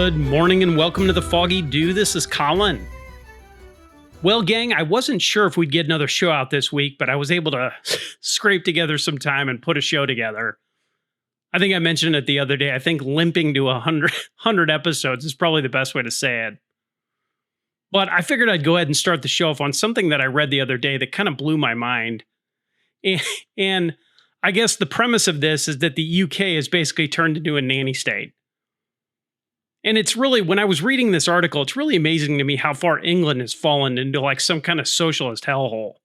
Good morning and welcome to the Foggy Dew. This is Colin. Well, gang, I wasn't sure if we'd get another show out this week, but I was able to scrape together some time and put a show together. I think I mentioned it the other day. I think limping to 100 episodes is probably the best way to say it. But I figured I'd go ahead and start the show off on something that I read the other day that kind of blew my mind. And I guess the premise of this is that the UK has basically turned into a nanny state. And it's really, when I was reading this article, it's really amazing to me how far England has fallen into like some kind of socialist hellhole.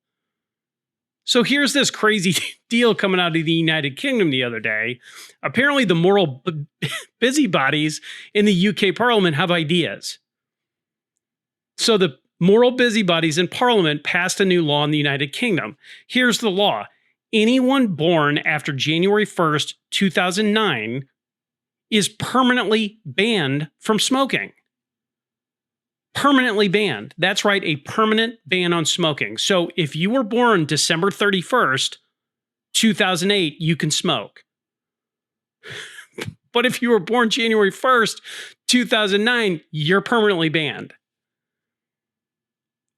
So here's this crazy deal coming out of the United Kingdom the other day. Apparently the moral busybodies in the UK Parliament have ideas. So the moral busybodies in Parliament passed a new law in the United Kingdom. Here's the law. Anyone born after January 1st, 2009 is permanently banned from smoking. Permanently banned. That's right, a permanent ban on smoking. So if you were born December 31st, 2008, you can smoke. But if you were born January 1st, 2009, you're permanently banned.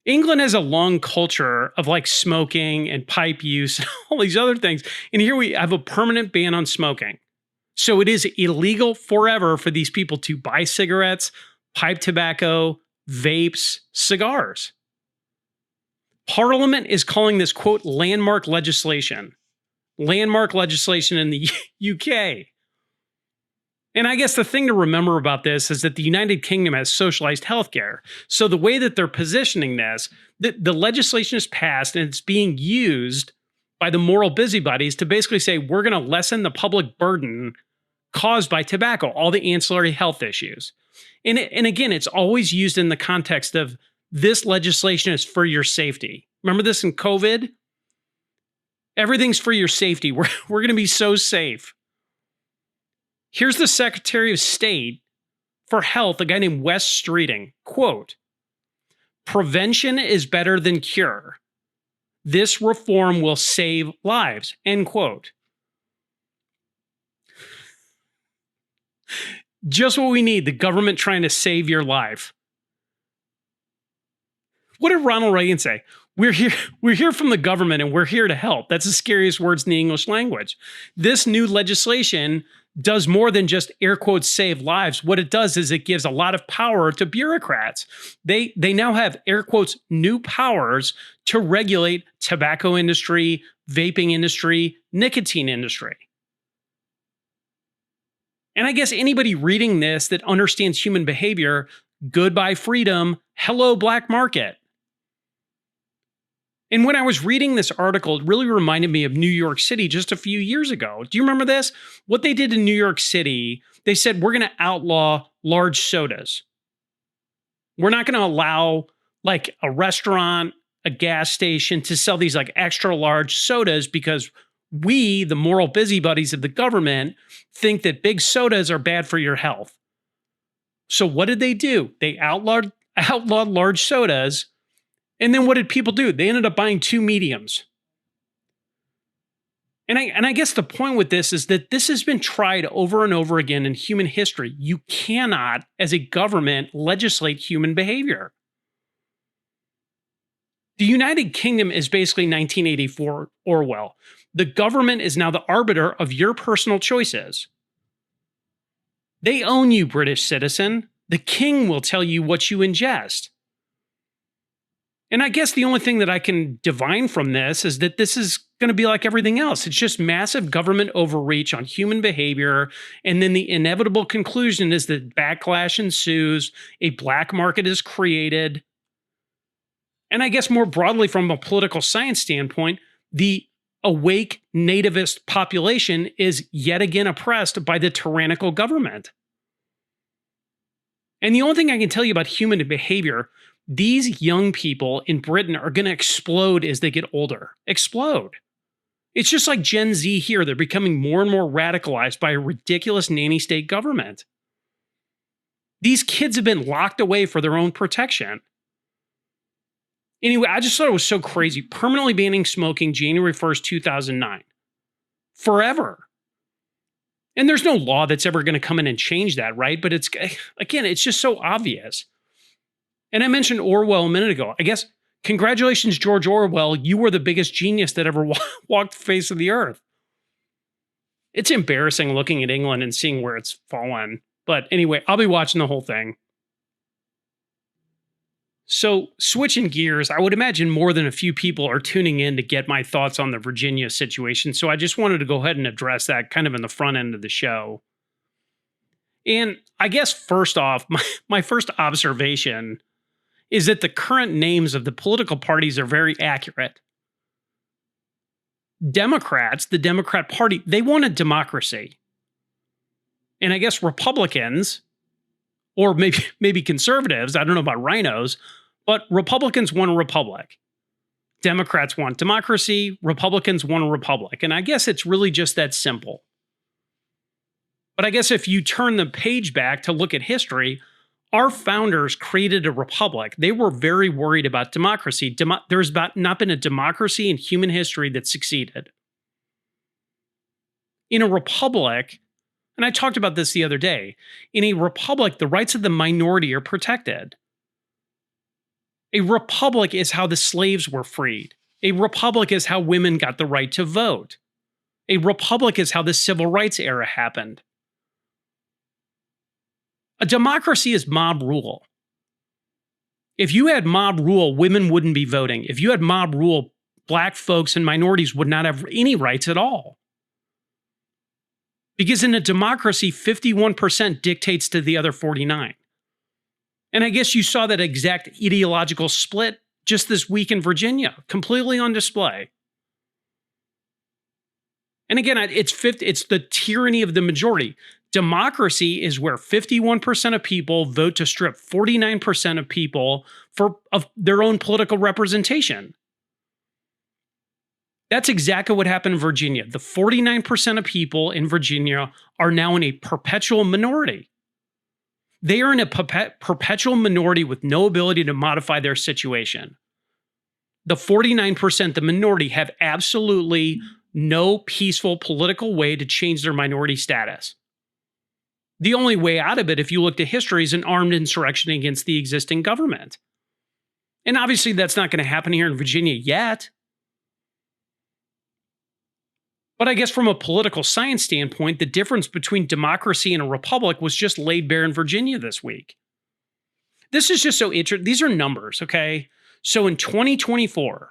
England has a long culture of like smoking and pipe use and all these other things. And here we have a permanent ban on smoking. So it is illegal forever for these people to buy cigarettes, pipe tobacco, vapes, cigars. Parliament is calling this, quote, landmark legislation. Landmark legislation in the UK. And I guess the thing to remember about this is that the United Kingdom has socialized healthcare. So the way that they're positioning this, the legislation is passed and it's being used by the moral busybodies to basically say, we're going to lessen the public burden caused by tobacco, all the ancillary health issues. And again, it's always used in the context of this legislation is for your safety. Remember this in COVID? Everything's for your safety. We're going to be so safe. Here's the Secretary of State for Health, a guy named Wes Streeting, quote, "Prevention is better than cure. This reform will save lives," end quote. Just what we need, the government trying to save your life. What did Ronald Reagan say? We're here from the government and we're here to help. That's the scariest words in the English language. This new legislation does more than just air quotes save lives. What it does is it gives a lot of power to bureaucrats. They now have air quotes new powers to regulate tobacco industry, vaping industry, nicotine industry. And I guess anybody reading this that understands human behavior, goodbye freedom, hello black market. And when I was reading this article, it really reminded me of New York City just a few years ago. Do you remember this? What they did in New York City, they said, we're going to outlaw large sodas. We're not going to allow like a restaurant, a gas station to sell these like extra large sodas because we, the moral busybodies of the government, think that big sodas are bad for your health. So what did they do? They outlawed large sodas. And then what did people do? They ended up buying two mediums. And I guess the point with this is that this has been tried over and over again in human history. You cannot, as a government, legislate human behavior. The United Kingdom is basically 1984 Orwell. The government is now the arbiter of your personal choices. They own you, British citizen. The king will tell you what you ingest. And I guess the only thing that I can divine from this is that this is going to be like everything else. It's just massive government overreach on human behavior. And then the inevitable conclusion is that backlash ensues, a black market is created. And I guess more broadly from a political science standpoint, the awake nativist population is yet again oppressed by the tyrannical government. And the only thing I can tell you about human behavior, these young people in Britain are going to explode as they get older. Explode. It's just like Gen Z here. They're becoming more and more radicalized by a ridiculous nanny state government. These kids have been locked away for their own protection. Anyway, I just thought it was so crazy. Permanently banning smoking January 1st, 2009. Forever. And there's no law that's ever going to come in and change that, right? But again, it's just so obvious. And I mentioned Orwell a minute ago. I guess, congratulations, George Orwell. You were the biggest genius that ever walked the face of the earth. It's embarrassing looking at England and seeing where it's fallen. But anyway, I'll be watching the whole thing. So, switching gears, I would imagine more than a few people are tuning in to get my thoughts on the Virginia situation. So, I just wanted to go ahead and address that kind of in the front end of the show. And I guess first off, my first observation is that the current names of the political parties are very accurate. Democrats, the Democrat Party, they want a democracy. And I guess Republicans, or maybe conservatives, I don't know about rhinos, but Republicans want a republic. Democrats want democracy, Republicans want a republic. And I guess it's really just that simple. But I guess if you turn the page back to look at history, our founders created a republic. They were very worried about democracy. There's not been a democracy in human history that succeeded. In a republic, and I talked about this the other day, in a republic, the rights of the minority are protected. A republic is how the slaves were freed. A republic is how women got the right to vote. A republic is how the civil rights era happened. A democracy is mob rule. If you had mob rule, women wouldn't be voting. If you had mob rule, black folks and minorities would not have any rights at all. Because in a democracy, 51% dictates to the other 49. And I guess you saw that exact ideological split just this week in Virginia, completely on display. And again, it's the tyranny of the majority. Democracy is where 51% of people vote to strip 49% of people of their own political representation. That's exactly what happened in Virginia. The 49% of people in Virginia are now in a perpetual minority. They are in a perpetual minority with no ability to modify their situation. The 49%, the minority, have absolutely no peaceful political way to change their minority status. The only way out of it, if you look to history, is an armed insurrection against the existing government. And obviously that's not going to happen here in Virginia yet. But I guess from a political science standpoint, the difference between democracy and a republic was just laid bare in Virginia this week. This is just so interesting. These are numbers, okay? So in 2024,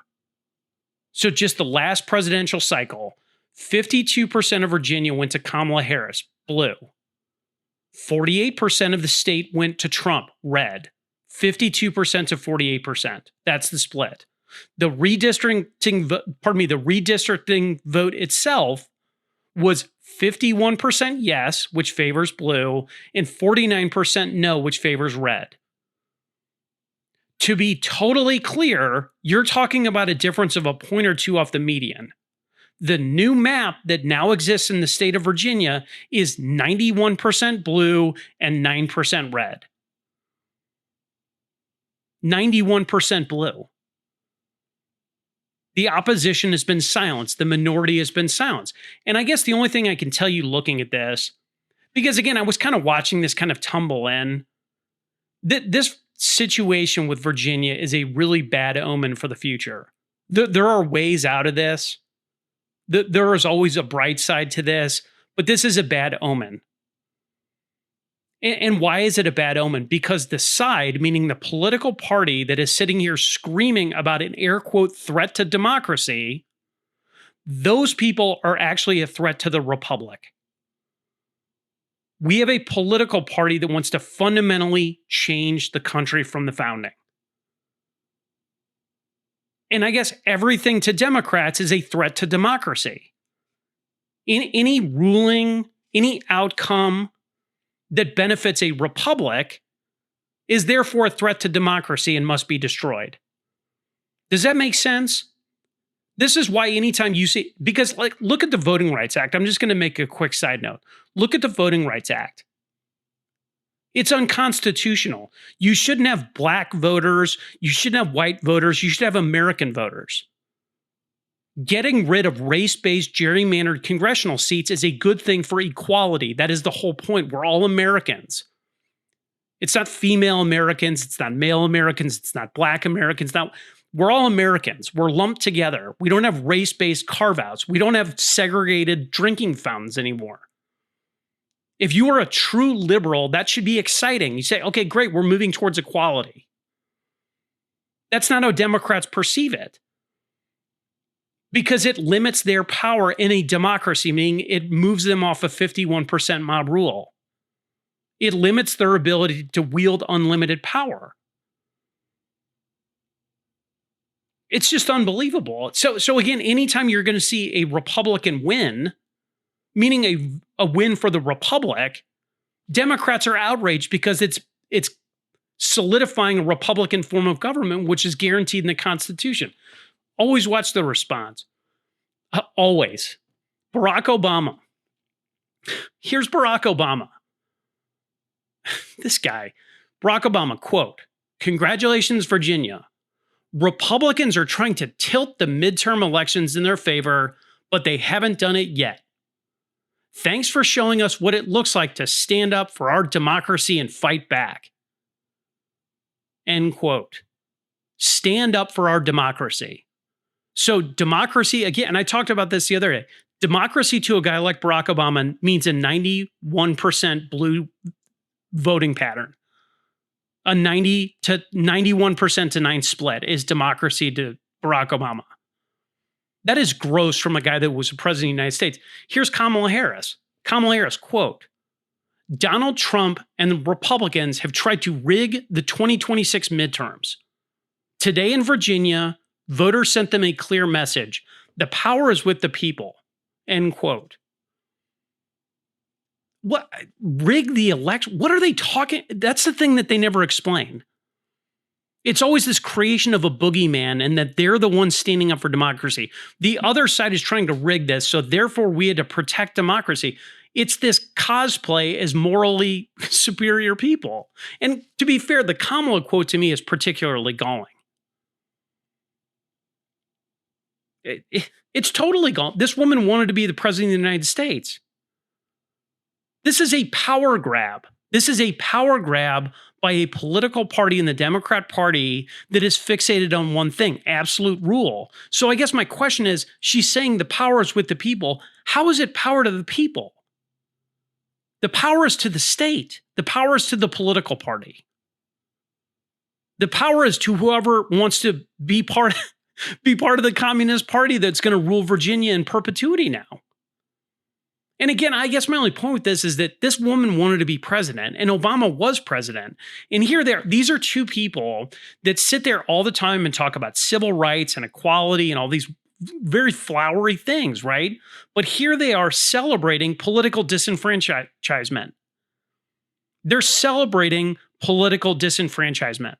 so just the last presidential cycle, 52% of Virginia went to Kamala Harris, blue. 48% of the state went to Trump, red. 52% to 48%. That's the split. The redistricting vote itself was 51% yes, which favors blue, and 49% no, which favors red. To be totally clear, you're talking about a difference of a point or two off the median. The new map that now exists in the state of Virginia is 91% blue and 9% red. 91% blue. The opposition has been silenced. The minority has been silenced. And I guess the only thing I can tell you looking at this, because again, I was kind of watching this kind of tumble in, this situation with Virginia is a really bad omen for the future. There are ways out of this. There is always a bright side to this, but this is a bad omen. And why is it a bad omen? Because the side, meaning the political party that is sitting here screaming about an air quote threat to democracy, those people are actually a threat to the republic. We have a political party that wants to fundamentally change the country from the founding. And I guess everything to Democrats is a threat to democracy. In any ruling, any outcome that benefits a republic is therefore a threat to democracy and must be destroyed. Does that make sense? This is why anytime you see, because look at the Voting Rights Act. I'm just going to make a quick side note. Look at the Voting Rights Act. It's unconstitutional. You shouldn't have black voters. You shouldn't have white voters. You should have American voters. Getting rid of race-based gerrymandered congressional seats is a good thing for equality. That is the whole point. We're all Americans. It's not female Americans. It's not male Americans. It's not black Americans. Now, we're all Americans. We're lumped together. We don't have race-based carve-outs. We don't have segregated drinking fountains anymore. If you are a true liberal, that should be exciting. You say, okay, great, we're moving towards equality. That's not how Democrats perceive it. Because it limits their power in a democracy, meaning it moves them off of 51% mob rule. It limits their ability to wield unlimited power. It's just unbelievable. So again, anytime you're going to see a Republican win, meaning a win for the Republic, Democrats are outraged because it's solidifying a Republican form of government, which is guaranteed in the Constitution. Always watch the response. Always. Barack Obama. Here's Barack Obama. This guy. Barack Obama, quote, "Congratulations, Virginia. Republicans are trying to tilt the midterm elections in their favor, but they haven't done it yet. Thanks for showing us what it looks like to stand up for our democracy and fight back." End quote. Stand up for our democracy. So democracy, again, and I talked about this the other day, democracy to a guy like Barack Obama means a 91% blue voting pattern. A 90 to 91% to 9 split is democracy to Barack Obama. That is gross from a guy that was president of the United States. Here's Kamala Harris. Kamala Harris, quote, "Donald Trump and the Republicans have tried to rig the 2026 midterms. Today in Virginia, voters sent them a clear message. The power is with the people." End quote. What? Rig the election? What are they talking? That's the thing that they never explain. It's always this creation of a boogeyman and that they're the ones standing up for democracy. The other side is trying to rig this, so therefore we had to protect democracy. It's this cosplay as morally superior people. And to be fair, the Kamala quote to me is particularly galling. It's totally gone. This woman wanted to be the president of the United States. This is a power grab. This is a power grab by a political party in the Democrat Party that is fixated on one thing, absolute rule. So I guess my question is, she's saying the power is with the people. How is it power to the people? The power is to the state. The power is to the political party. The power is to whoever wants to be part of the Communist Party that's going to rule Virginia in perpetuity now. And again, I guess my only point with this is that this woman wanted to be president and Obama was president. And these are two people that sit there all the time and talk about civil rights and equality and all these very flowery things, right? But here they are celebrating political disenfranchisement. They're celebrating political disenfranchisement.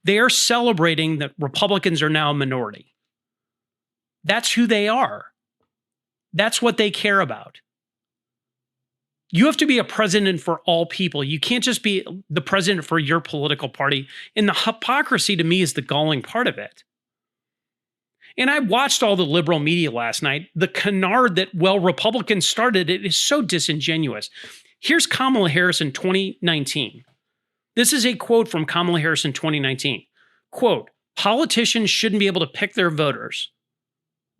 They are celebrating that Republicans are now a minority. That's who they are. That's what they care about. You have to be a president for all people. You can't just be the president for your political party. And the hypocrisy to me is the galling part of it. And I watched all the liberal media last night. The canard that, well, Republicans started it is so disingenuous. Here's Kamala Harris in 2019. This is a quote from Kamala Harris in 2019. Quote, "Politicians shouldn't be able to pick their voters.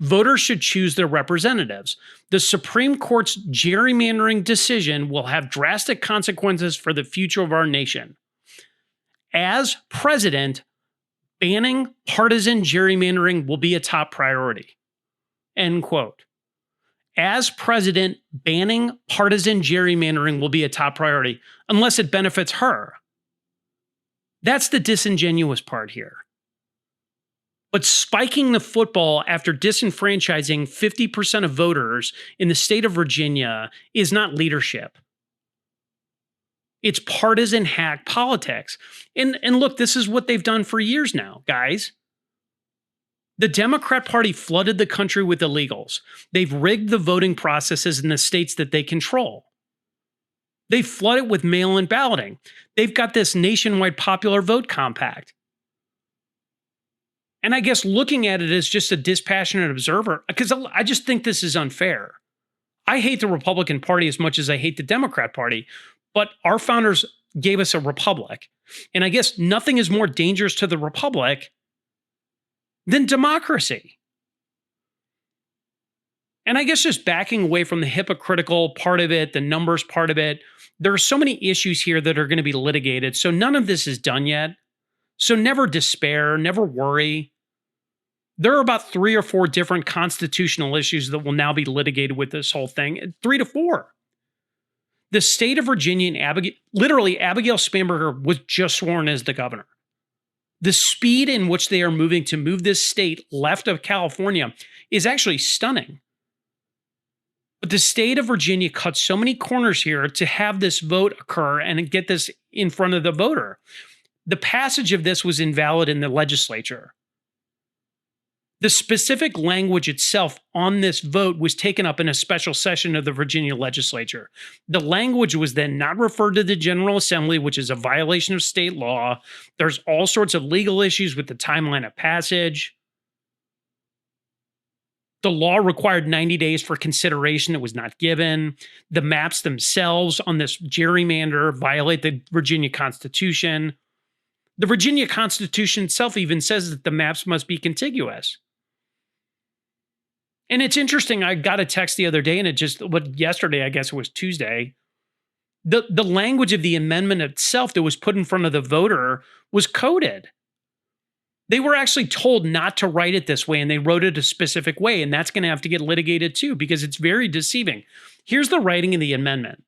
Voters should choose their representatives. The Supreme Court's gerrymandering decision will have drastic consequences for the future of our nation. As president, banning partisan gerrymandering will be a top priority." End quote. As president, banning partisan gerrymandering will be a top priority, unless it benefits her. That's the disingenuous part here. But spiking the football after disenfranchising 50% of voters in the state of Virginia is not leadership. It's partisan hack politics. And look, this is what they've done for years now, guys. The Democrat Party flooded the country with illegals. They've rigged the voting processes in the states that they control. They flood it with mail-in balloting. They've got this nationwide popular vote compact. And I guess looking at it as just a dispassionate observer, because I just think this is unfair. I hate the Republican Party as much as I hate the Democrat Party, but our founders gave us a republic. And I guess nothing is more dangerous to the republic than democracy. And I guess just backing away from the hypocritical part of it, the numbers part of it, there are so many issues here that are going to be litigated. So none of this is done yet. So never despair, never worry. There are about 3 or 4 different constitutional issues that will now be litigated with this whole thing. 3 to 4. The state of Virginia and Abigail Spanberger was just sworn as the governor. The speed in which they are moving to move this state left of California is actually stunning. But the state of Virginia cut so many corners here to have this vote occur and get this in front of the voter. The passage of this was invalid in the legislature. The specific language itself on this vote was taken up in a special session of the Virginia legislature. The language was then not referred to the General Assembly, which is a violation of state law. There's all sorts of legal issues with the timeline of passage. The law required 90 days for consideration. It was not given. The maps themselves on this gerrymander violate the Virginia Constitution. The Virginia Constitution itself even says that the maps must be contiguous. And it's interesting, I got a text the other day, and yesterday, I guess it was Tuesday, the language of the amendment itself that was put in front of the voter was coded. They were actually told not to write it this way, and they wrote it a specific way, and that's going to have to get litigated too, because it's very deceiving. Here's the writing in the amendment.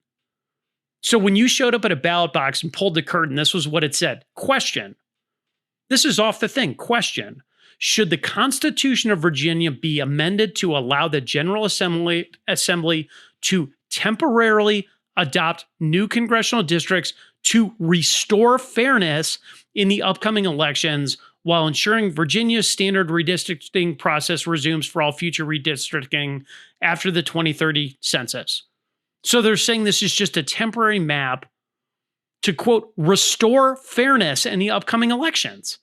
So when you showed up at a ballot box and pulled the curtain, this was what it said. Question. This is off the thing. Question. Should the Constitution of Virginia be amended to allow the General Assembly to temporarily adopt new congressional districts to restore fairness in the upcoming elections while ensuring Virginia's standard redistricting process resumes for all future redistricting after the 2030 census? So they're saying this is just a temporary map to, quote, restore fairness in the upcoming elections.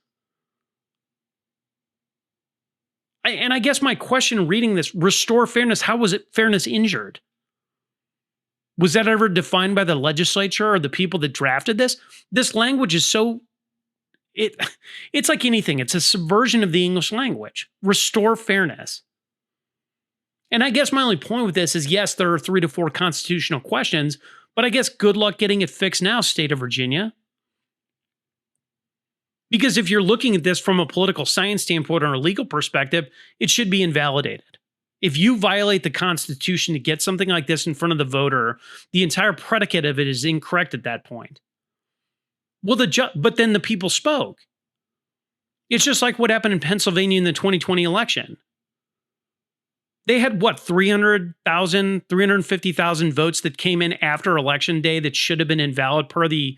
And I guess my question reading this, restore fairness, how was fairness injured? Was that ever defined by the legislature or the people that drafted this? This language is so, it's like anything. It's a subversion of the English language. Restore fairness. And I guess my only point with this is, yes, there are 3 to 4 constitutional questions, but I guess good luck getting it fixed now, state of Virginia. Because if you're looking at this from a political science standpoint or a legal perspective, it should be invalidated. If you violate the Constitution to get something like this in front of the voter, the entire predicate of it is incorrect at that point. Well, but then the people spoke. It's just like what happened in Pennsylvania in the 2020 election. They had, 300,000, 350,000 votes that came in after Election Day that should have been invalid per the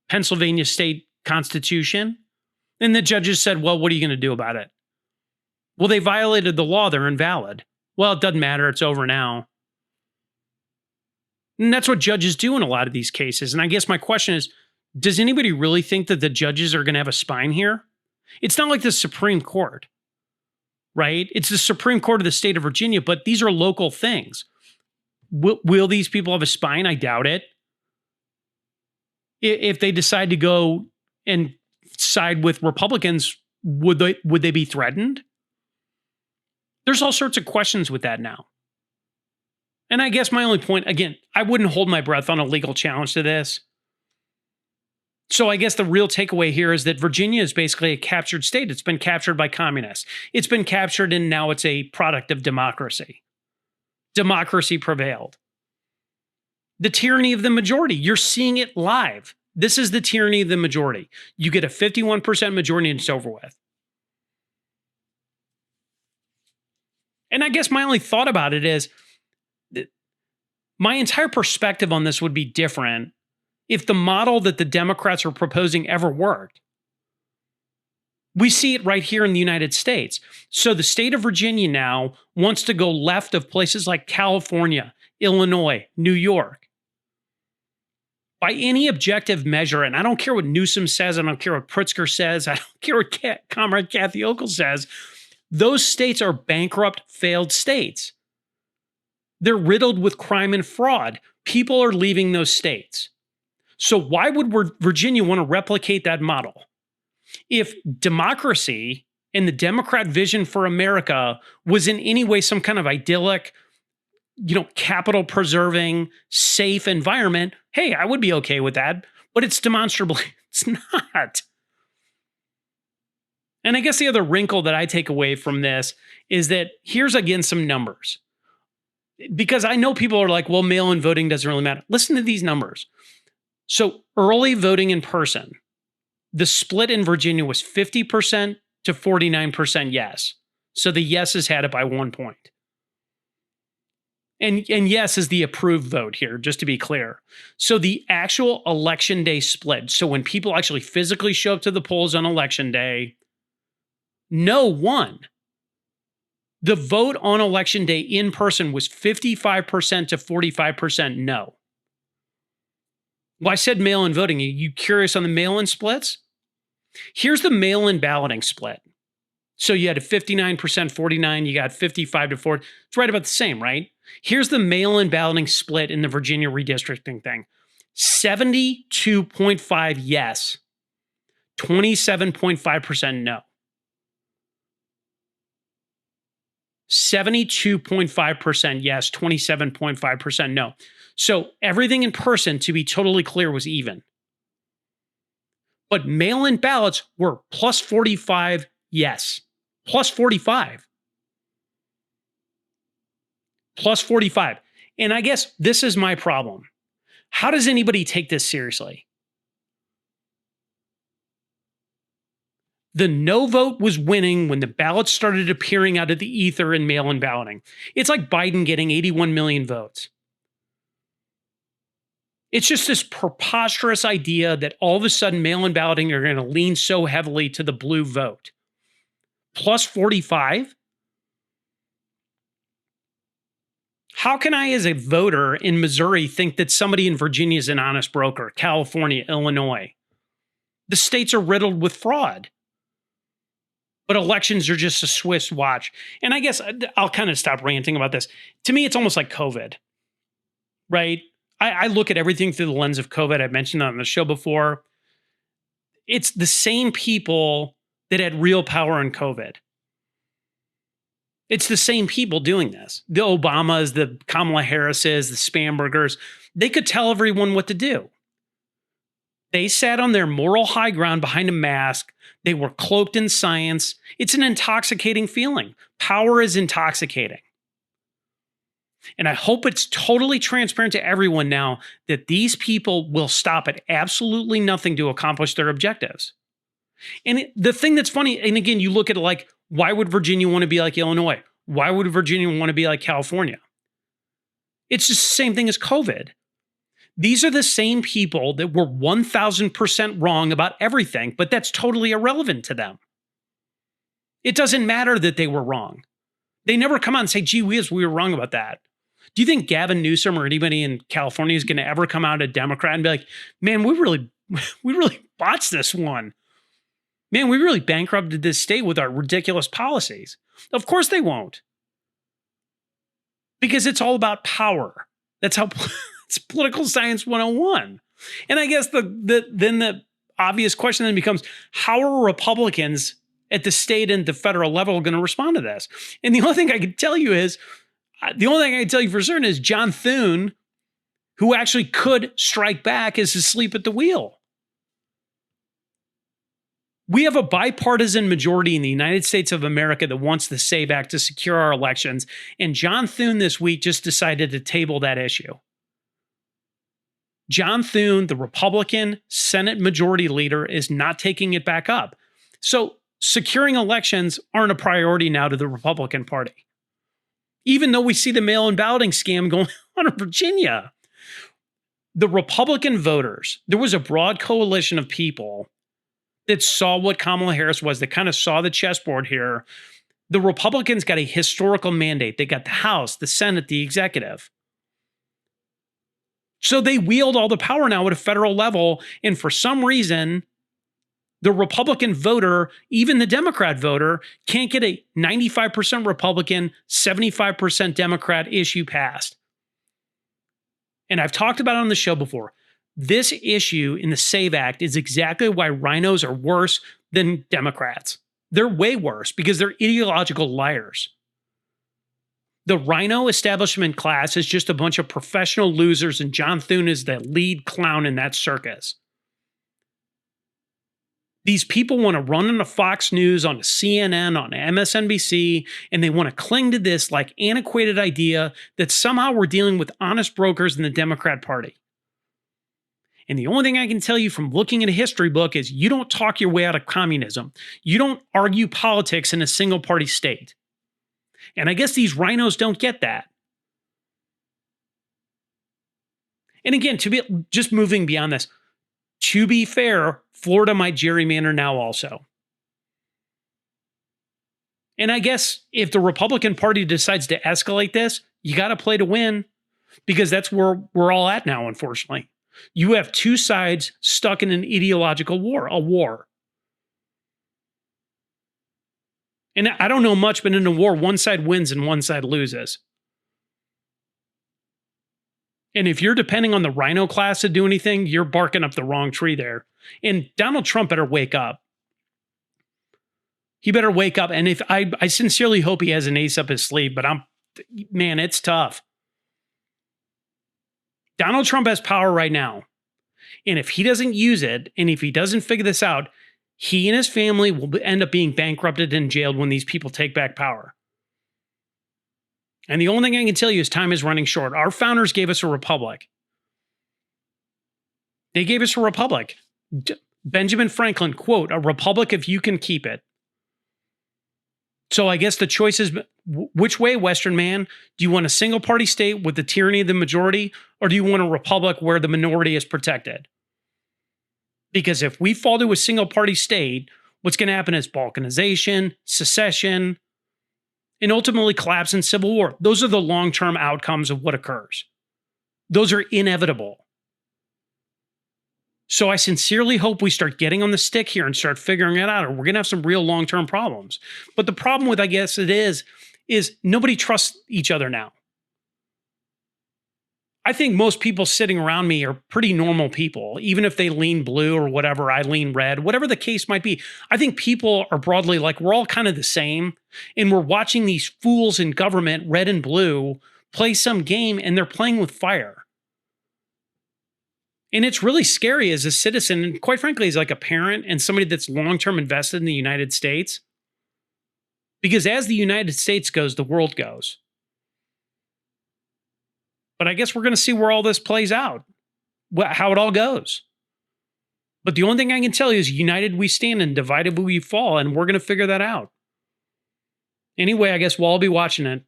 Pennsylvania state constitution. And the judges said, well, what are you going to do about it? Well, they violated the law. They're invalid. Well, it doesn't matter. It's over now. And that's what judges do in a lot of these cases. And I guess my question is, does anybody really think that the judges are going to have a spine here? It's not like the Supreme Court, right? It's the Supreme Court of the state of Virginia, but these are local things. Will these people have a spine? I doubt it. If they decide to go and side with Republicans, would they be threatened? There's all sorts of questions with that now. And I guess my only point, again, I wouldn't hold my breath on a legal challenge to this. So I guess the real takeaway here is that Virginia is basically a captured state. It's been captured by communists. It's been captured, and now it's a product of democracy. Democracy prevailed. The tyranny of the majority. You're seeing it live. This is the tyranny of the majority. You get a 51% majority and it's over with. And I guess my only thought about it is that my entire perspective on this would be different if the model that the Democrats are proposing ever worked. We see it right here in the United States. So the state of Virginia now wants to go left of places like California, Illinois, New York. by any objective measure, and I don't care what Newsom says, I don't care what Pritzker says, I don't care what Comrade Kathy Hochul says, those states are bankrupt, failed states. They're riddled with crime and fraud. People are leaving those states. So why would Virginia want to replicate that model? If democracy and the Democrat vision for America was in any way some kind of idyllic, capital preserving, safe environment, hey, I would be okay with that. But it's demonstrably, it's not. And I guess the other wrinkle that I take away from this is that here's again some numbers. Because I know people are like, well, mail-in voting doesn't really matter. Listen to these numbers. So early voting in person, the split in Virginia was 50% to 49% yes. So the yeses had it by 1 point. And yes is the approved vote here, just to be clear. So the actual election day split, so when people actually physically show up to the polls on election day, no won. The vote on election day in person was 55% to 45% no. Well, I said mail-in voting. Are you curious on the mail-in splits? Here's the mail-in balloting split. So you had a 59%, 49, you got 55 to 40. It's right about the same, right? Here's the mail-in balloting split in the Virginia redistricting thing. 72.5 yes, 27.5% no. 72.5% yes, 27.5% no. So everything in person, to be totally clear, was even. But mail-in ballots were plus 45 yes, plus 45. Plus 45. And I guess this is my problem. How does anybody take this seriously? The no vote was winning when the ballots started appearing out of the ether in mail-in balloting. It's like Biden getting 81 million votes. It's just this preposterous idea that all of a sudden mail-in balloting are going to lean so heavily to the blue vote. Plus 45? How can I, as a voter in Missouri, think that somebody in Virginia is an honest broker? California, Illinois. The states are riddled with fraud. But elections are just a Swiss watch. And I guess I'll kind of stop ranting about this. To me, it's almost like COVID, right? I look at everything through the lens of COVID. I've mentioned that on the show before. It's the same people that had real power in COVID. It's the same people doing this. The Obamas, the Kamala Harrises, the Spambergers. They could tell everyone what to do. They sat on their moral high ground behind a mask. They were cloaked in science. It's an intoxicating feeling. Power is intoxicating. And I hope it's totally transparent to everyone now that these people will stop at absolutely nothing to accomplish their objectives. And the thing that's funny, and again, you look at it like, why would Virginia want to be like Illinois? Why would Virginia want to be like California? It's just the same thing as COVID. These are the same people that were 1,000% wrong about everything, but that's totally irrelevant to them. It doesn't matter that they were wrong. They never come out and say, gee whiz, we were wrong about that. Do you think Gavin Newsom or anybody in California is going to ever come out a Democrat and be like, man, we really botched this one. Man, we really bankrupted this state with our ridiculous policies. Of course they won't. Because it's all about power. That's how it's political science 101. And I guess then the obvious question then becomes, how are Republicans at the state and the federal level going to respond to this? And the only thing I can tell you for certain is John Thune, who actually could strike back, is asleep at the wheel. We have a bipartisan majority in the United States of America that wants the SAVE Act to secure our elections, and John Thune this week just decided to table that issue. John Thune, the Republican Senate Majority Leader, is not taking it back up. So securing elections aren't a priority now to the Republican Party. Even though we see the mail-in balloting scam going on in Virginia. The Republican voters, there was a broad coalition of people that saw what Kamala Harris was, that kind of saw the chessboard here. The Republicans got a historical mandate. They got the House, the Senate, the executive. So they wield all the power now at a federal level. And for some reason, the Republican voter, even the Democrat voter, can't get a 95% Republican, 75% Democrat issue passed. And I've talked about it on the show before. This issue in the SAVE Act is exactly why rhinos are worse than Democrats. They're way worse because they're ideological liars. The rhino establishment class is just a bunch of professional losers, and John Thune is the lead clown in that circus. These people want to run on Fox News, on CNN, on MSNBC, and they want to cling to this like antiquated idea that somehow we're dealing with honest brokers in the Democrat Party. And the only thing I can tell you from looking at a history book is you don't talk your way out of communism. You don't argue politics in a single party state. And I guess these rhinos don't get that. And again, just moving beyond this, to be fair, Florida might gerrymander now also. And I guess if the Republican Party decides to escalate this, you got to play to win, because that's where we're all at now, unfortunately. You have two sides stuck in an ideological war, a war. And I don't know much, but in a war, one side wins and one side loses. And if you're depending on the rhino class to do anything, you're barking up the wrong tree there. And Donald Trump better wake up. He better wake up. And if I sincerely hope he has an ace up his sleeve, but man, it's tough. Donald Trump has power right now. And if he doesn't use it, and if he doesn't figure this out, he and his family will end up being bankrupted and jailed when these people take back power. And the only thing I can tell you is time is running short. Our founders gave us a republic. They gave us a republic. Benjamin Franklin, quote, "A republic if you can keep it." So I guess the choice is, which way, Western man? Do you want a single party state with the tyranny of the majority, or do you want a republic where the minority is protected? Because if we fall to a single party state, what's going to happen is balkanization, secession, and ultimately collapse and civil war. Those are the long-term outcomes of what occurs. Those are inevitable. So I sincerely hope we start getting on the stick here and start figuring it out, or we're going to have some real long-term problems. But the problem with, I guess it is nobody trusts each other now. I think most people sitting around me are pretty normal people, even if they lean blue or whatever, I lean red, whatever the case might be. I think people are broadly like, we're all kind of the same, and we're watching these fools in government, red and blue, play some game, and they're playing with fire. And it's really scary as a citizen, and quite frankly, as like a parent and somebody that's long-term invested in the United States. Because as the United States goes, the world goes. But I guess we're going to see where all this plays out, how it all goes. But the only thing I can tell you is united we stand and divided we fall, and we're going to figure that out. Anyway, I guess we'll all be watching it.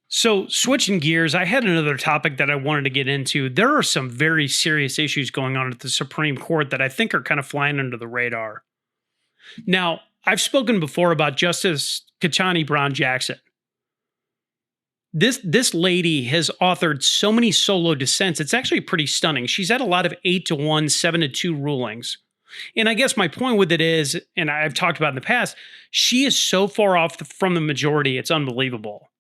So switching gears, I had another topic that I wanted to get into. There are some very serious issues going on at the Supreme Court that I think are kind of flying under the radar. Now, I've spoken before about Justice Ketanji Brown Jackson. This lady has authored so many solo dissents. It's actually pretty stunning. She's had a lot of 8-1, 7-2 rulings. And I guess my point with it is, and I've talked about in the past, she is so far off from the majority, it's unbelievable.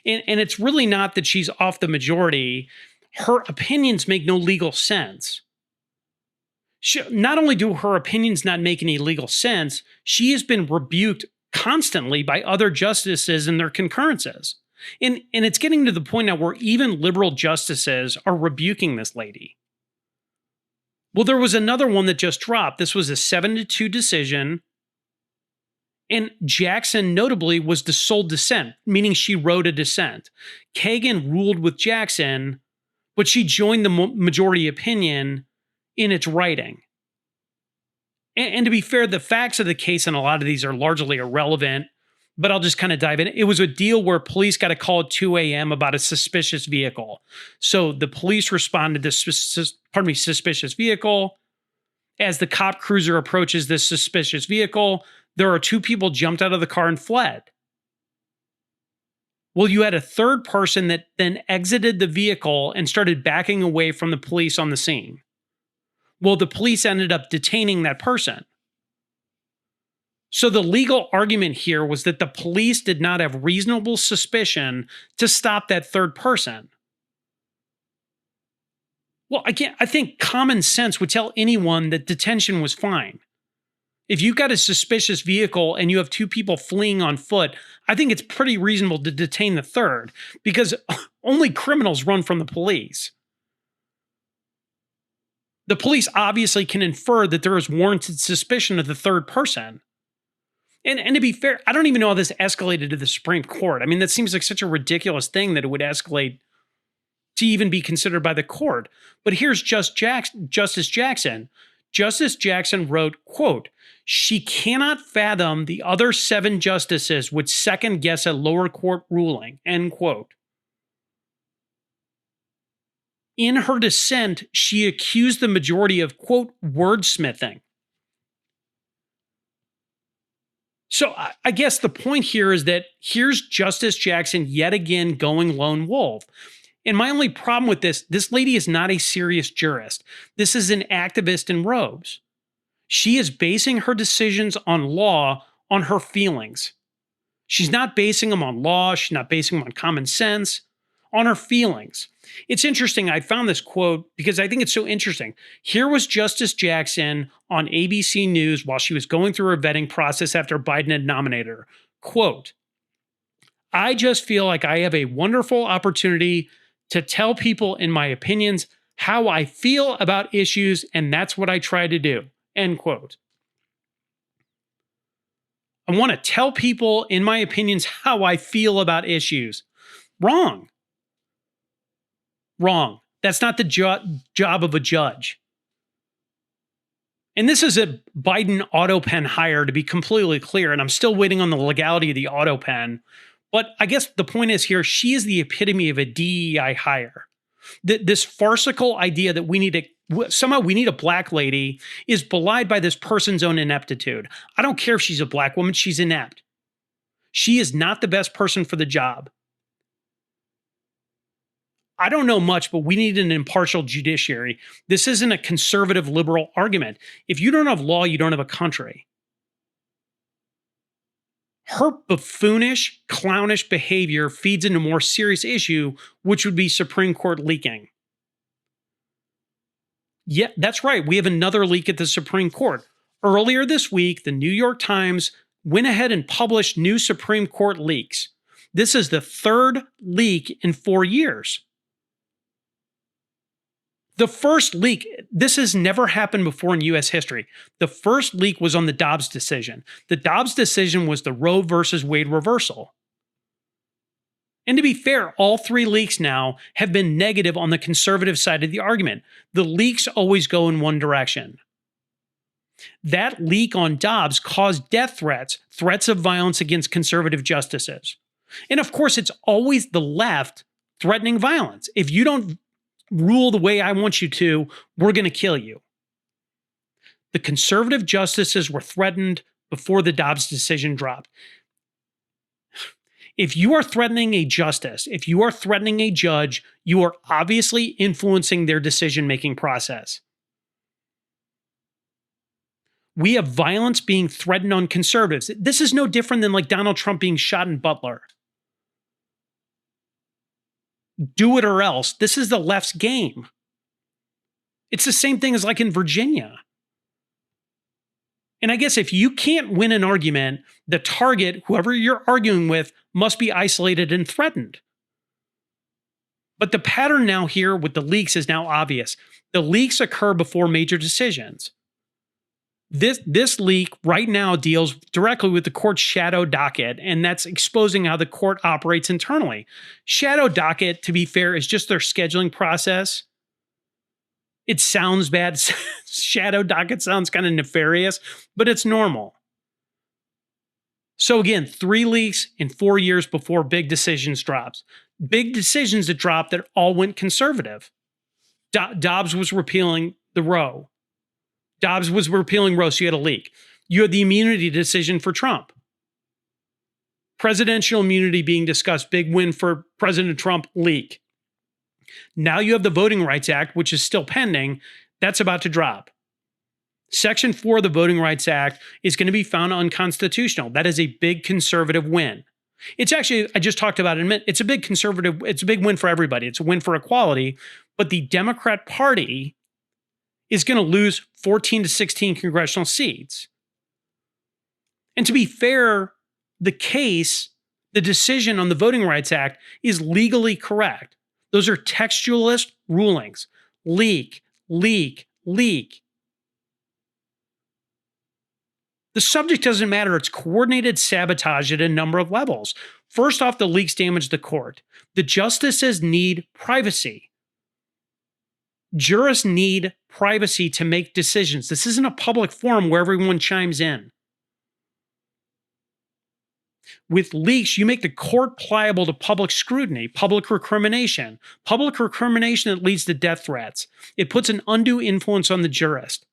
And it's really not that she's off the majority. Her opinions make no legal sense. Not only do her opinions not make any legal sense, she has been rebuked constantly by other justices in their concurrences. And it's getting to the point now where even liberal justices are rebuking this lady. Well, there was another one that just dropped. This was a 7-2 decision. And Jackson, notably, was the sole dissent, meaning she wrote a dissent. Kagan ruled with Jackson, but she joined the majority opinion in its writing. And to be fair, the facts of the case in a lot of these are largely irrelevant, but I'll just kind of dive in. It was a deal where police got a call at 2 a.m. about a suspicious vehicle. So the police responded to suspicious vehicle. As the cop cruiser approaches this suspicious vehicle, there are two people jumped out of the car and fled. Well, you had a third person that then exited the vehicle and started backing away from the police on the scene. Well, the police ended up detaining that person. So the legal argument here was that the police did not have reasonable suspicion to stop that third person. Well, I think common sense would tell anyone that detention was fine. If you've got a suspicious vehicle and you have two people fleeing on foot, I think it's pretty reasonable to detain the third because only criminals run from the police. The police obviously can infer that there is warranted suspicion of the third person. And to be fair, I don't even know how this escalated to the Supreme Court. I mean, that seems like such a ridiculous thing that it would escalate to even be considered by the court. But here's Justice Jackson. Justice Jackson wrote, quote, "She cannot fathom the other 7 justices would second guess a lower court ruling," end quote. In her dissent, she accused the majority of, quote, wordsmithing. So I guess the point here is that here's Justice Jackson yet again going lone wolf. And my only problem with this lady is not a serious jurist. This is an activist in robes. She is basing her decisions on law on her feelings. She's not basing them on law. She's not basing them on common sense, on her feelings. It's interesting. I found this quote because I think it's so interesting. Here was Justice Jackson on ABC News while she was going through her vetting process after Biden had nominated her. Quote, "I just feel like I have a wonderful opportunity to tell people in my opinions how I feel about issues, and that's what I try to do," end quote. I want to tell people in my opinions how I feel about issues. Wrong. Wrong. That's not the job of a judge. And this is a Biden auto pen hire, to be completely clear, and I'm still waiting on the legality of the auto pen. But I guess the point is here, she is the epitome of a DEI hire. This farcical idea that we need a black lady is belied by this person's own ineptitude. I don't care if she's a black woman, she's inept. She is not the best person for the job. I don't know much, but we need an impartial judiciary. This isn't a conservative liberal argument. If you don't have law, you don't have a country. Her buffoonish, clownish behavior feeds into a more serious issue, which would be Supreme Court leaking. Yeah, that's right. We have another leak at the Supreme Court. Earlier this week, the New York Times went ahead and published new Supreme Court leaks. This is the third leak in 4 years. The first leak, this has never happened before in U.S. history. The first leak was on the Dobbs decision. The Dobbs decision was the Roe versus Wade reversal. And to be fair, all 3 leaks now have been negative on the conservative side of the argument. The leaks always go in one direction. That leak on Dobbs caused death threats, threats of violence against conservative justices. And of course, it's always the left threatening violence. If you don't rule the way I want you to, we're going to kill you. The conservative justices were threatened before the Dobbs decision dropped. If you are threatening a justice, if you are threatening a judge, you are obviously influencing their decision-making process. We have violence being threatened on conservatives. This is no different than like Donald Trump being shot in Butler. Do it or else. This is the left's game. It's the same thing as like in Virginia. And I guess if you can't win an argument, the target, whoever you're arguing with, must be isolated and threatened. But the pattern now here with the leaks is now obvious. The leaks occur before major decisions. This leak right now deals directly with the court's shadow docket, and that's exposing how the court operates internally. Shadow docket, to be fair, is just their scheduling process. It sounds bad. Shadow docket sounds kind of nefarious, but it's normal. So again, 3 leaks in 4 years before big decisions drops. Big decisions that dropped that all went conservative. Dobbs was repealing the Roe. Dobbs was repealing Roe, so you had a leak. You had the immunity decision for Trump. Presidential immunity being discussed, big win for President Trump, leak. Now you have the Voting Rights Act, which is still pending. That's about to drop. Section 4 of the Voting Rights Act is going to be found unconstitutional. That is a big conservative win. It's actually, I just talked about it in a minute, it's a big conservative, it's a big win for everybody. It's a win for equality, but the Democrat Party is going to lose 14 to 16 congressional seats. And to be fair, the decision on the Voting Rights Act is legally correct. Those are textualist rulings. Leak, leak, leak. The subject doesn't matter. It's coordinated sabotage at a number of levels. First off, the leaks damage the court. The justices need privacy. Jurists need privacy to make decisions. This isn't a public forum where everyone chimes in. With leaks, you make the court pliable to public scrutiny, public recrimination. Public recrimination that leads to death threats. It puts an undue influence on the jurist.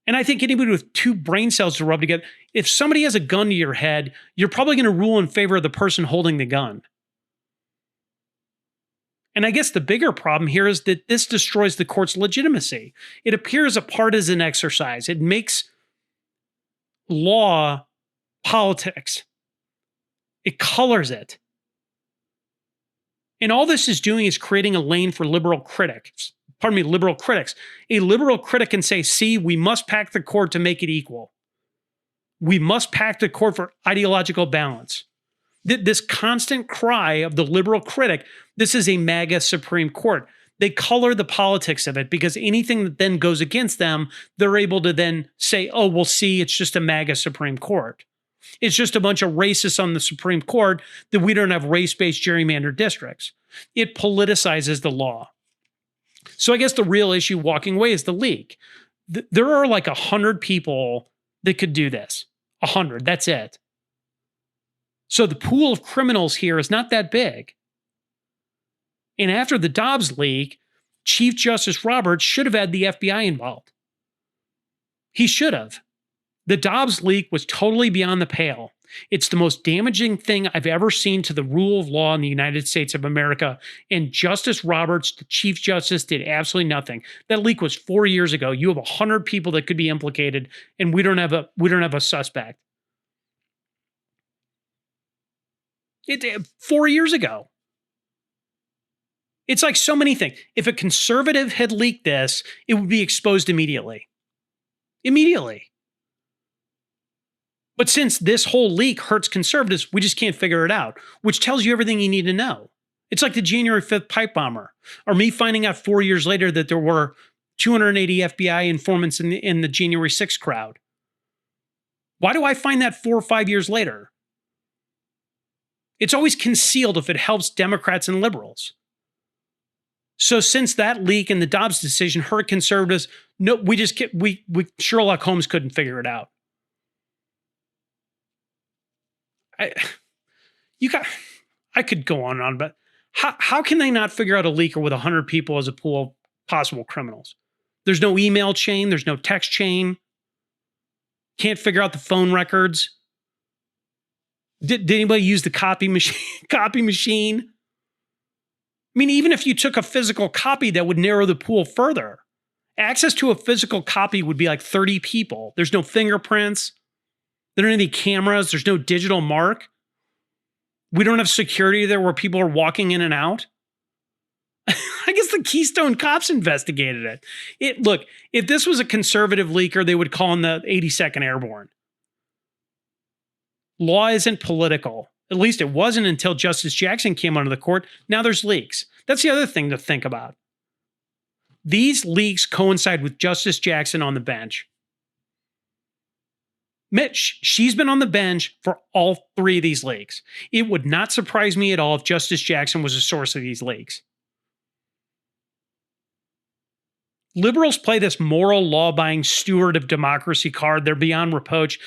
And I think anybody with two brain cells to rub together, if somebody has a gun to your head, you're probably going to rule in favor of the person holding the gun. And I guess the bigger problem here is that this destroys the court's legitimacy. It appears a partisan exercise. It makes law politics. It colors it. And all this is doing is creating a lane for liberal critics. Liberal critics. A liberal critic can say, see, we must pack the court to make it equal. We must pack the court for ideological balance. This constant cry of the liberal critic, this is a MAGA Supreme Court. They color the politics of it because anything that then goes against them, they're able to then say, oh, we'll see, it's just a MAGA Supreme Court. It's just a bunch of racists on the Supreme Court that we don't have race-based gerrymandered districts. It politicizes the law. So I guess the real issue walking away is the leak. There are like 100 people that could do this. 100, that's it. So the pool of criminals here is not that big. And after the Dobbs leak, Chief Justice Roberts should have had the FBI involved. He should have. The Dobbs leak was totally beyond the pale. It's the most damaging thing I've ever seen to the rule of law in the United States of America. And Justice Roberts, the Chief Justice, did absolutely nothing. That leak was 4 years ago. You have 100 people that could be implicated, and we don't have a suspect. 4 years ago. It's like so many things. If a conservative had leaked this, it would be exposed immediately. Immediately. But since this whole leak hurts conservatives, we just can't figure it out, which tells you everything you need to know. It's like the January 5th pipe bomber, or me finding out 4 years later that there were 280 FBI informants in the January 6th crowd. Why do I find that 4 or 5 years later? It's always concealed if it helps Democrats and liberals. So since that leak and the Dobbs decision hurt conservatives, no, we Sherlock Holmes couldn't figure it out. I could go on and on, but how can they not figure out a leaker with 100 people as a pool of possible criminals? There's no email chain. There's no text chain. Can't figure out the phone records. Did anybody use the copy machine? I mean, even if you took a physical copy, that would narrow the pool further. Access to a physical copy would be like 30 people. There's no fingerprints. There aren't any cameras. There's no digital mark. We don't have security there where people are walking in and out. I guess the Keystone Cops investigated it. Look, if this was a conservative leaker, they would call in the 82nd Airborne. Law isn't political. At least it wasn't until Justice Jackson came onto the court. Now there's leaks. That's the other thing to think about. These leaks coincide with Justice Jackson on the bench. Mitch, she's been on the bench for all three of these leaks. It would not surprise me at all if Justice Jackson was a source of these leaks. Liberals play this moral law-abiding steward of democracy card. They're beyond reproach,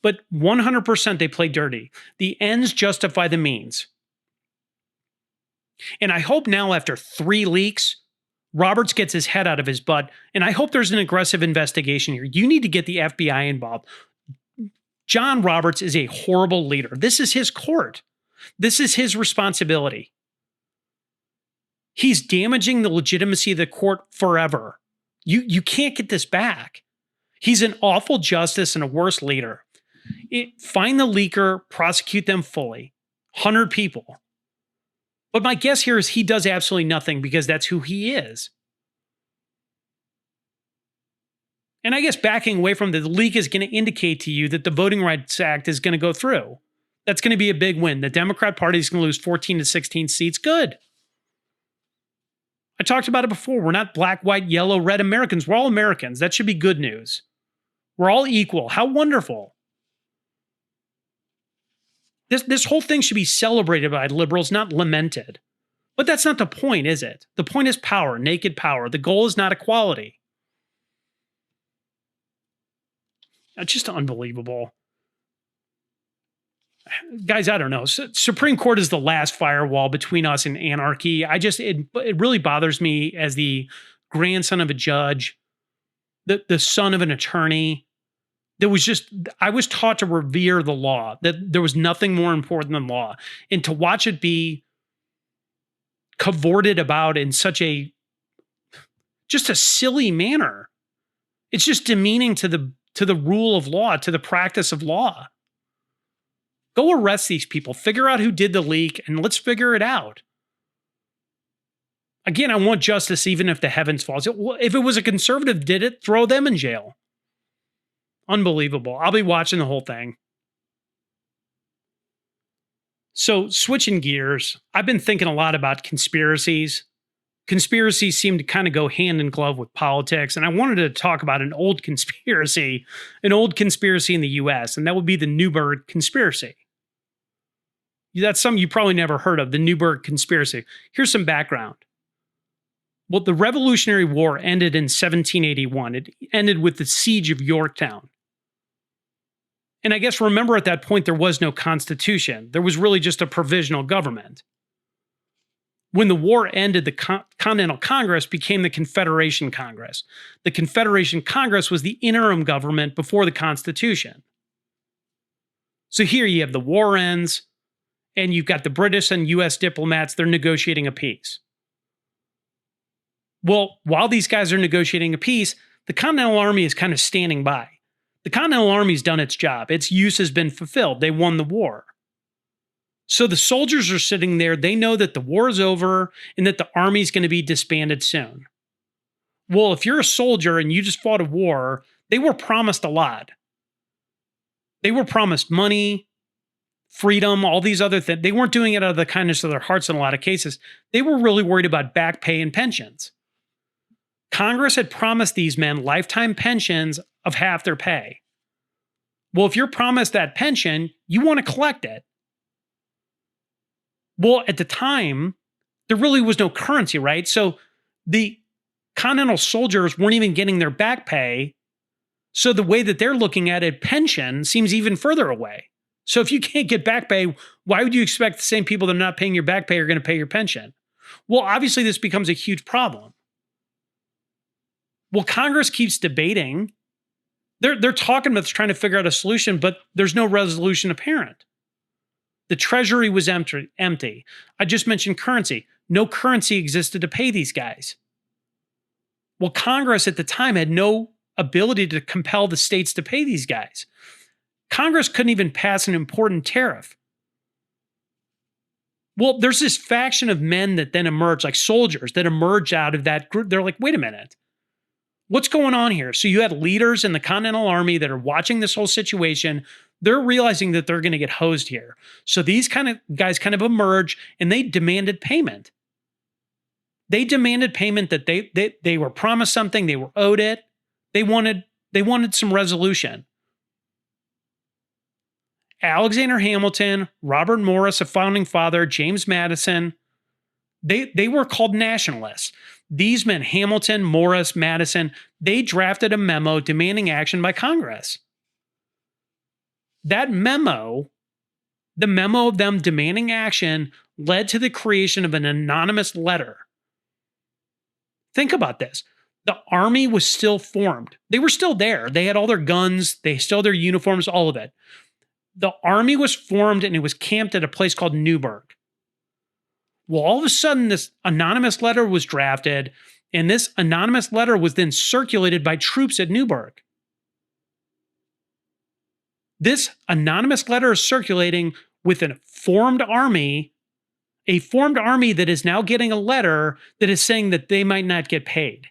but 100% they play dirty. The ends justify the means. And I hope now, after 3 leaks, Roberts gets his head out of his butt, and I hope there's an aggressive investigation here. You need to get the FBI involved. John Roberts is a horrible leader. This is his court. This is his responsibility. He's damaging the legitimacy of the court forever. You can't get this back. He's an awful justice and a worse leader. Find the leaker, prosecute them fully. 100 people. But my guess here is he does absolutely nothing because that's who he is. And I guess backing away from the leak is going to indicate to you that the Voting Rights Act is going to go through. That's going to be a big win. The Democrat Party is going to lose 14 to 16 seats. Good. I talked about it before. We're not black, white, yellow, red Americans. We're all Americans. That should be good news. We're all equal. How wonderful. This whole thing should be celebrated by liberals, not lamented. But that's not the point, is it? The point is power, naked power. The goal is not equality. It's just unbelievable. Guys, I don't know. Supreme Court is the last firewall between us and anarchy. It really bothers me as the grandson of a judge, the son of an attorney. I was taught to revere the law, that there was nothing more important than law. And to watch it be cavorted about in such just a silly manner. It's just demeaning to the rule of law, to the practice of law. Go arrest these people, figure out who did the leak, and let's figure it out. Again, I want justice even if the heavens falls. If it was a conservative did it, throw them in jail. Unbelievable. I'll be watching the whole thing. So, switching gears, I've been thinking a lot about conspiracies. Conspiracies seem to kind of go hand in glove with politics, and I wanted to talk about an old conspiracy in the US, and that would be the Newburgh Conspiracy. That's something you probably never heard of, the Newburgh Conspiracy. Here's some background. Well, the Revolutionary War ended in 1781. It ended with the siege of Yorktown. And I guess remember at that point, there was no constitution. There was really just a provisional government. When the war ended, the Continental Congress became the Confederation Congress. The Confederation Congress was the interim government before the Constitution. So here you have the war ends, and you've got the British and US diplomats, they're negotiating a peace. Well, while these guys are negotiating a peace, the Continental Army is kind of standing by. The Continental Army's done its job. Its use has been fulfilled. They won the war. So the soldiers are sitting there. They know that the war is over and that the army's going to be disbanded soon. Well, if you're a soldier and you just fought a war, they were promised a lot. They were promised money, freedom, all these other things. They weren't doing it out of the kindness of their hearts in a lot of cases. They were really worried about back pay and pensions. Congress had promised these men lifetime pensions of half their pay. Well, if you're promised that pension, you want to collect it. Well, at the time, there really was no currency, right? So the Continental soldiers weren't even getting their back pay. So the way that they're looking at it, pension seems even further away. So if you can't get back pay, why would you expect the same people that are not paying your back pay are going to pay your pension? Well, obviously this becomes a huge problem. Well, Congress keeps debating. They're talking about trying to figure out a solution, but there's no resolution apparent. The Treasury was empty. I just mentioned currency. No currency existed to pay these guys. Well, Congress at the time had no ability to compel the states to pay these guys. Congress couldn't even pass an important tariff. Well, there's this faction of men that then emerge, like soldiers, that emerge out of that group. They're like, wait a minute. What's going on here? So you had leaders in the Continental Army that are watching this whole situation. They're realizing that they're going to get hosed here. So these kind of guys kind of emerge and they demanded payment. They demanded payment that they were promised something, they were owed it. They wanted some resolution. Alexander Hamilton, Robert Morris, a founding father, James Madison, they were called nationalists. These men, Hamilton, Morris, Madison, they drafted a memo demanding action by Congress. That memo, the memo of them demanding action, led to the creation of an anonymous letter. Think about this. The army was still formed. They were still there. They had all their guns, they still had their uniforms, all of it. The army was formed and it was camped at a place called Newburgh. Well, all of a sudden, this anonymous letter was drafted, and this anonymous letter was then circulated by troops at Newburgh. This anonymous letter is circulating with a formed army that is now getting a letter that is saying that they might not get paid.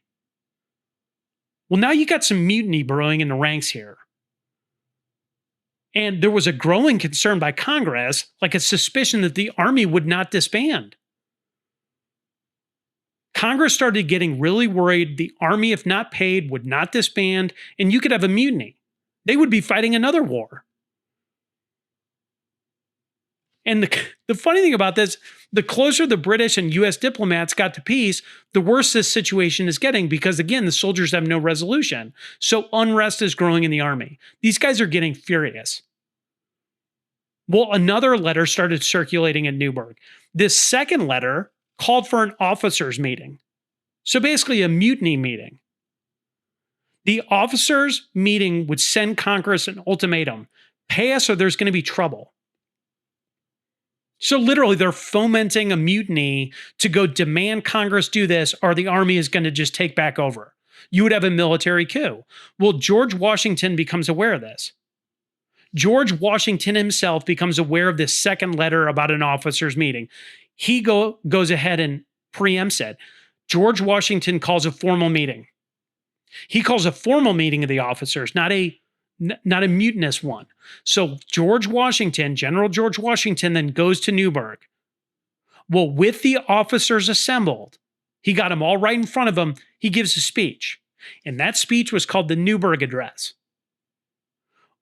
Well, now you got some mutiny brewing in the ranks here. And there was a growing concern by Congress, like a suspicion that the army would not disband. Congress started getting really worried the army, if not paid, would not disband, and you could have a mutiny. They would be fighting another war. And the funny thing about this, the closer the British and US diplomats got to peace, the worse this situation is getting because, again, the soldiers have no resolution. So unrest is growing in the army. These guys are getting furious. Well, another letter started circulating at Newburgh. This second letter called for an officers' meeting. So basically a mutiny meeting. The officers' meeting would send Congress an ultimatum. Pay us or there's going to be trouble. So literally, they're fomenting a mutiny to go demand Congress do this, or the army is going to just take back over. You would have a military coup. Well, George Washington becomes aware of this. George Washington himself becomes aware of this second letter about an officers' meeting. He goes ahead and preempts it. George Washington calls a formal meeting. He calls a formal meeting of the officers, not a mutinous one. So General George Washington then goes to Newburgh. Well, with the officers assembled, he got them all right in front of him. He gives a speech. And that speech was called the Newburgh Address.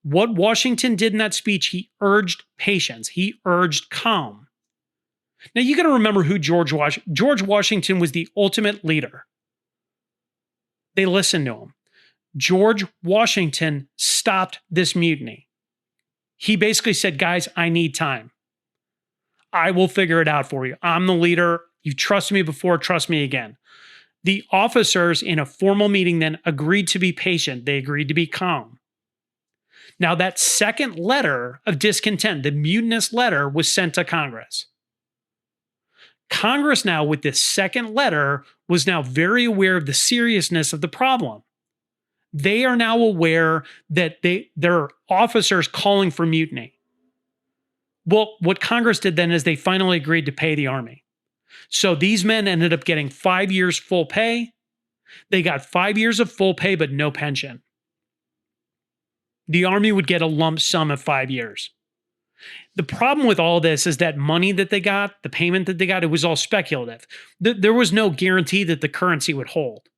What Washington did in that speech, he urged patience. He urged calm. Now, you got to remember who George Washington was the ultimate leader. They listened to him. George Washington stopped this mutiny. He basically said, guys, I need time. I will figure it out for you. I'm the leader. You trust me before, trust me again. The officers in a formal meeting then agreed to be patient. They agreed to be calm. Now, that second letter of discontent, the mutinous letter, was sent to Congress. Congress now, with this second letter, was now very aware of the seriousness of the problem. They are now aware that there are officers calling for mutiny. Well, what Congress did then is they finally agreed to pay the army. So these men ended up getting 5 years full pay. They got 5 years of full pay, but no pension. The army would get a lump sum of 5 years. The problem with all this is that money that they got, the payment that they got, it was all speculative. There was no guarantee that the currency would hold.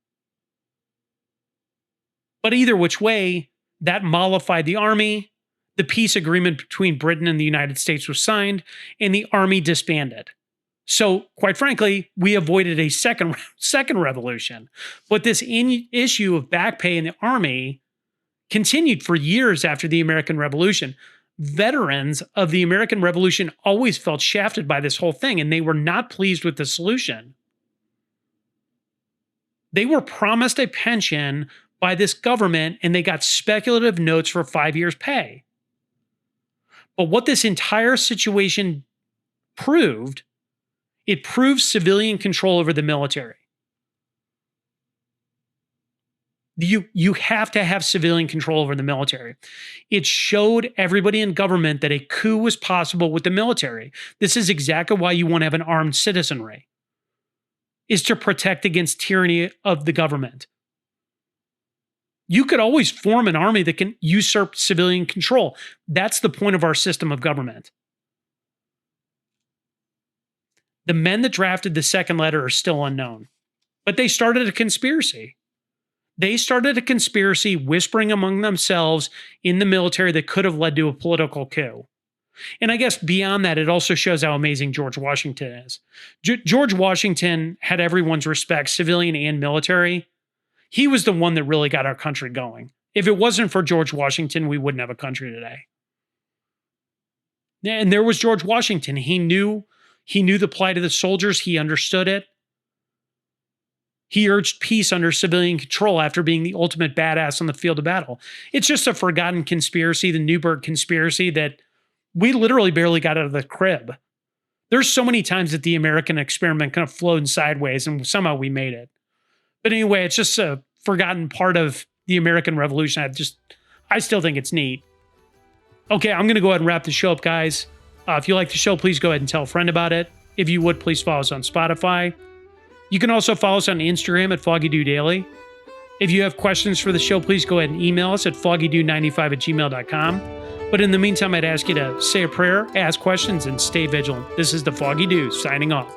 But either which way, that mollified the army. The peace agreement between Britain and the United States was signed, and the army disbanded. So, quite frankly, we avoided a second revolution. But this issue of back pay in the army continued for years after the American Revolution. Veterans of the American Revolution always felt shafted by this whole thing, and they were not pleased with the solution. They were promised a pension by this government, and they got speculative notes for 5 years' pay. But what this entire situation proved, it proved civilian control over the military. You have to have civilian control over the military. It showed everybody in government that a coup was possible with the military. This is exactly why you want to have an armed citizenry, is to protect against tyranny of the government. You could always form an army that can usurp civilian control. That's the point of our system of government. The men that drafted the second letter are still unknown, but they started a conspiracy. They started a conspiracy whispering among themselves in the military that could have led to a political coup. And I guess beyond that, it also shows how amazing George Washington is. George Washington had everyone's respect, civilian and military. He was the one that really got our country going. If it wasn't for George Washington, we wouldn't have a country today. And there was George Washington. He knew the plight of the soldiers. He understood it. He urged peace under civilian control after being the ultimate badass on the field of battle. It's just a forgotten conspiracy, the Newburgh Conspiracy, that we literally barely got out of the crib. There's so many times that the American experiment kind of flowed sideways and somehow we made it. But anyway, it's just a forgotten part of the American Revolution. I still think it's neat. Okay, I'm going to go ahead and wrap the show up, guys. If you like the show, please go ahead and tell a friend about it. If you would, please follow us on Spotify. You can also follow us on Instagram at Foggy Dew Daily. If you have questions for the show, please go ahead and email us at foggydew95@gmail.com. But in the meantime, I'd ask you to say a prayer, ask questions, and stay vigilant. This is the Foggy Dew signing off.